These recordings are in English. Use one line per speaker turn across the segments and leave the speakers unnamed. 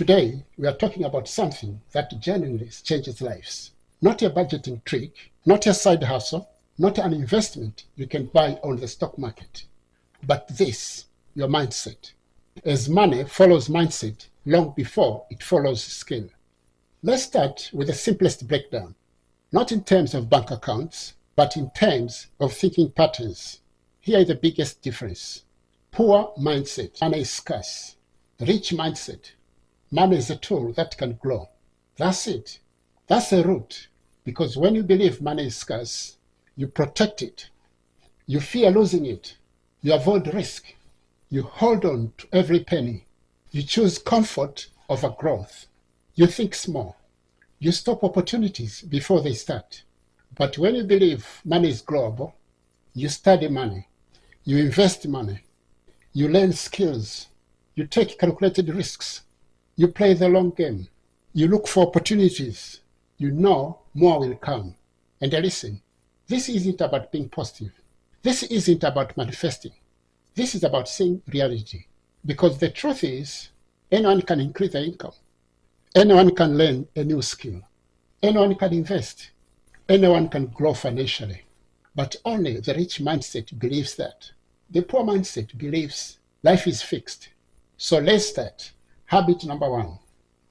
Today, we are talking about something that genuinely changes lives. Not a budgeting trick, not a side hustle, not an investment you can buy on the stock market, but this, your mindset. As money follows mindset long before it follows skill. Let's start with the simplest breakdown, not in terms of bank accounts, but in terms of thinking patterns. Here is the biggest difference. Poor mindset, money is scarce. Rich mindset, money is a tool that can grow. That's it. That's the root. Because when you believe money is scarce, you protect it. You fear losing it. You avoid risk. You hold on to every penny. You choose comfort over growth. You think small. You stop opportunities before they start. But when you believe money is global, you study money. You invest money. You learn skills. You take calculated risks. You play the long game. You look for opportunities. You know more will come. And listen, this isn't about being positive. This isn't about manifesting. This is about seeing reality. Because the truth is, anyone can increase their income. Anyone can learn a new skill. Anyone can invest. Anyone can grow financially. But only the rich mindset believes that. The poor mindset believes life is fixed. So let's start. Habit number 1,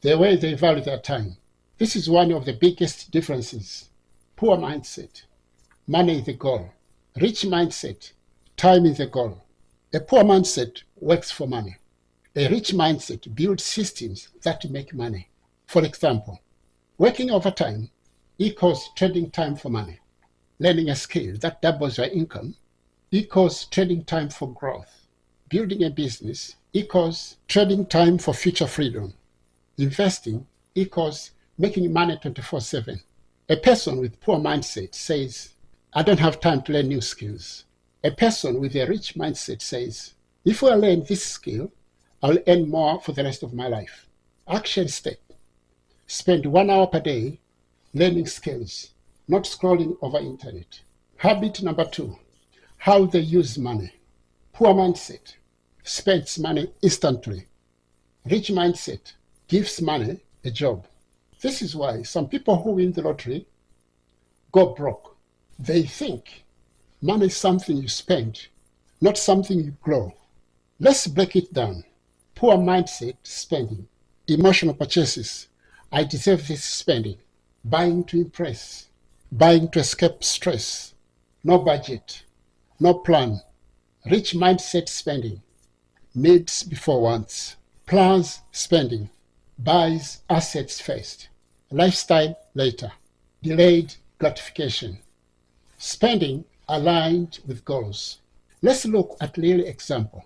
the way they value their time. This is one of the biggest differences. Poor mindset, money is the goal. Rich mindset, time is the goal. A poor mindset works for money. A rich mindset builds systems that make money. For example, working overtime equals trading time for money. Learning a skill that doubles your income equals trading time for growth. Building a business equals trading time for future freedom. Investing equals making money 24/7. A person with poor mindset says, I don't have time to learn new skills. A person with a rich mindset says, if I learn this skill, I'll earn more for the rest of my life. Action step. Spend 1 hour per day learning skills, not scrolling over internet. Habit number 2, how they use money. Poor mindset spends money instantly. Rich mindset gives money a job. This is why some people who win the lottery go broke. They think money is something you spend, not something you grow. Let's break it down. Poor mindset spending. Emotional purchases. I deserve this spending. Buying to impress. Buying to escape stress. No budget. No plan. Rich mindset spending. Needs before wants. Plans spending. Buys assets first. Lifestyle later. Delayed gratification. Spending aligned with goals. Let's look at a real example.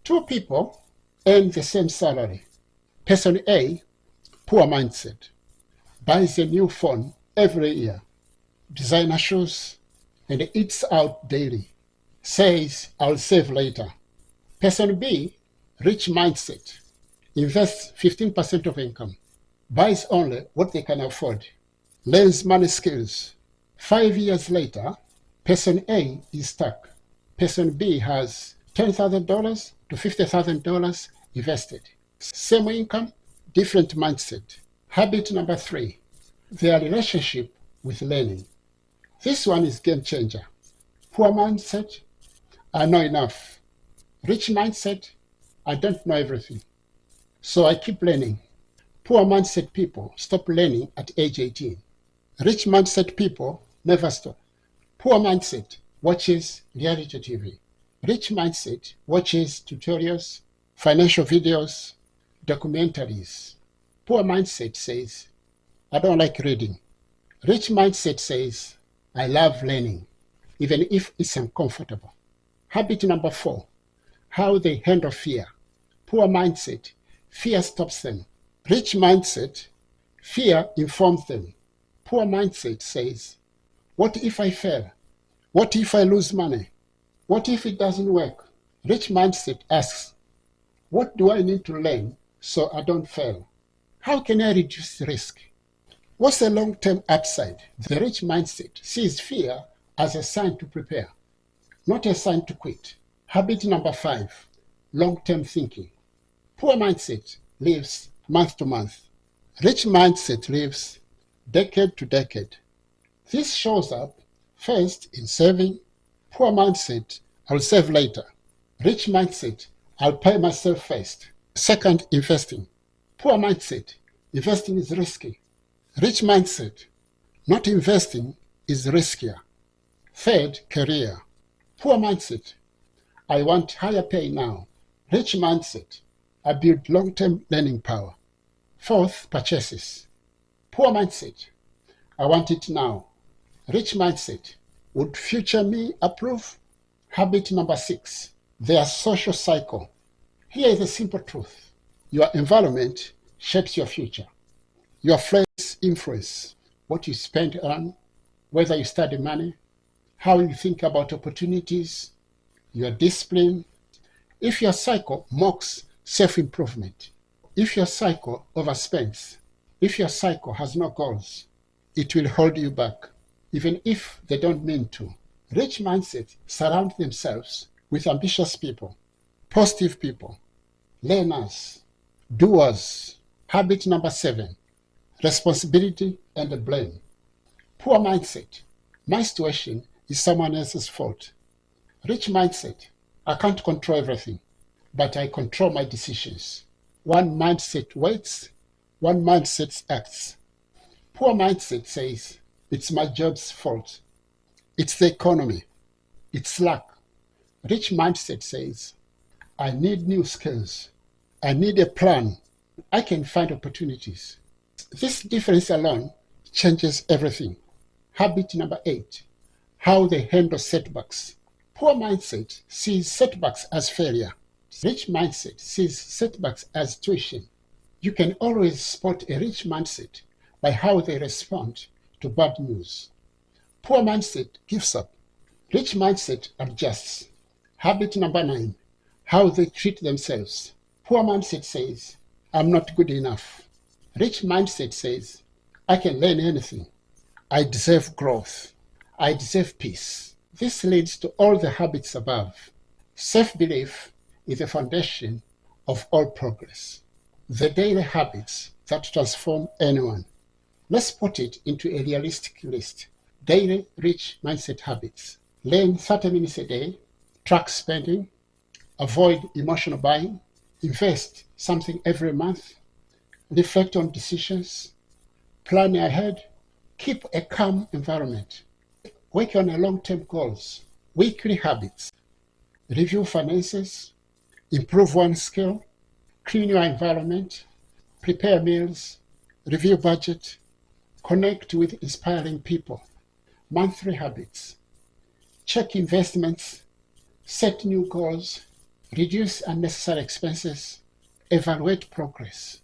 2 people earn the same salary. Person A, poor mindset, buys a new phone every year, designer shoes, and eats out daily. Says, I'll save later. Person B, rich mindset, invests 15% of income, buys only what they can afford, learns money skills. 5 years later, person A is stuck. Person B has $10,000 to $50,000 invested. Same income, different mindset. Habit number 3, their relationship with learning. This one is game changer. Poor mindset, I know enough. Rich mindset, I don't know everything. So I keep learning. Poor mindset people stop learning at age 18. Rich mindset people never stop. Poor mindset watches reality TV. Rich mindset watches tutorials, financial videos, documentaries. Poor mindset says, I don't like reading. Rich mindset says, I love learning, even if it's uncomfortable. Habit number 4, how they handle fear. Poor mindset, fear stops them. Rich mindset, fear informs them. Poor mindset says, what if I fail? What if I lose money? What if it doesn't work? Rich mindset asks, what do I need to learn so I don't fail? How can I reduce risk? What's the long-term upside? The rich mindset sees fear as a sign to prepare, not a sign to quit. Habit number 5, long-term thinking. Poor mindset lives month to month. Rich mindset lives decade to decade. This shows up first in saving. Poor mindset, I'll save later. Rich mindset, I'll pay myself first. Second, investing. Poor mindset, investing is risky. Rich mindset, not investing is riskier. Third, career. Poor mindset, I want higher pay now. Rich mindset, I build long-term learning power. Fourth, purchases. Poor mindset, I want it now. Rich mindset, would future me approve? Habit number 6, their social cycle. Here is the simple truth. Your environment shapes your future. Your friends influence what you spend on, whether you study money, how you think about opportunities, your discipline. If your cycle mocks self-improvement, if your cycle overspends, if your cycle has no goals, it will hold you back, even if they don't mean to. Rich mindsets surround themselves with ambitious people, positive people, learners, doers. Habit number 7, responsibility and blame. Poor mindset, my situation is someone else's fault. Rich mindset, I can't control everything, but I control my decisions. One mindset waits, one mindset acts. Poor mindset says, it's my job's fault. It's the economy. It's luck. Rich mindset says, I need new skills. I need a plan. I can find opportunities. This difference alone changes everything. Habit number 8, how they handle setbacks. Poor mindset sees setbacks as failure. Rich mindset sees setbacks as tuition. You can always spot a rich mindset by how they respond to bad news. Poor mindset gives up. Rich mindset adjusts. Habit number 9, how they treat themselves. Poor mindset says, I'm not good enough. Rich mindset says, I can learn anything. I deserve growth. I deserve peace. This leads to all the habits above. Self-belief is the foundation of all progress. The daily habits that transform anyone. Let's put it into a realistic list. Daily rich mindset habits. Learn 30 minutes a day. Track spending. Avoid emotional buying. Invest something every month. Reflect on decisions. Plan ahead. Keep a calm environment. Work on your long-term goals. Weekly habits. Review finances. Improve one skill. Clean your environment. Prepare meals. Review budget. Connect with inspiring people. Monthly habits. Check investments. Set new goals. Reduce unnecessary expenses. Evaluate progress.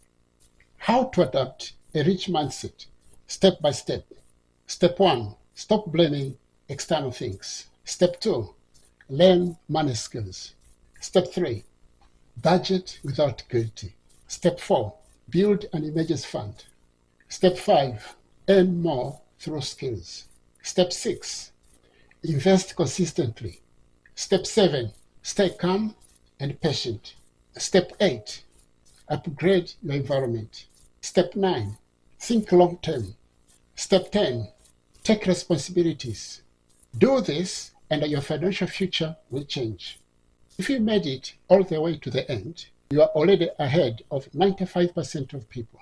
How to adopt a rich mindset, step by step. Step 1, stop blaming external things. Step 2, learn money skills. Step 3, budget without guilt. Step 4, build an emergency fund. Step 5, earn more through skills. Step 6, invest consistently. Step 7, stay calm and patient. Step 8, upgrade your environment. Step 9, think long term. Step 10, take responsibilities. Do this and your financial future will change. If you made it all the way to the end, you are already ahead of 95% of people.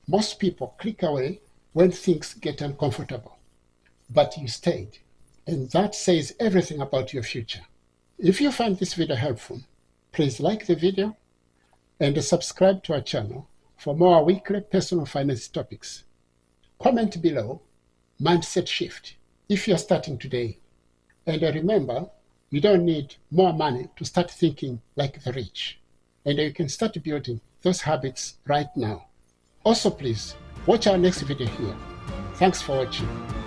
Most people click away when things get uncomfortable, but you stayed, and that says everything about your future. If you find this video helpful, please like the video and subscribe to our channel for more weekly personal finance topics. Comment below, mindset shift, if you're starting today. And remember, you don't need more money to start thinking like the rich. And you can start building those habits right now. Also, please watch our next video here. Thanks for watching.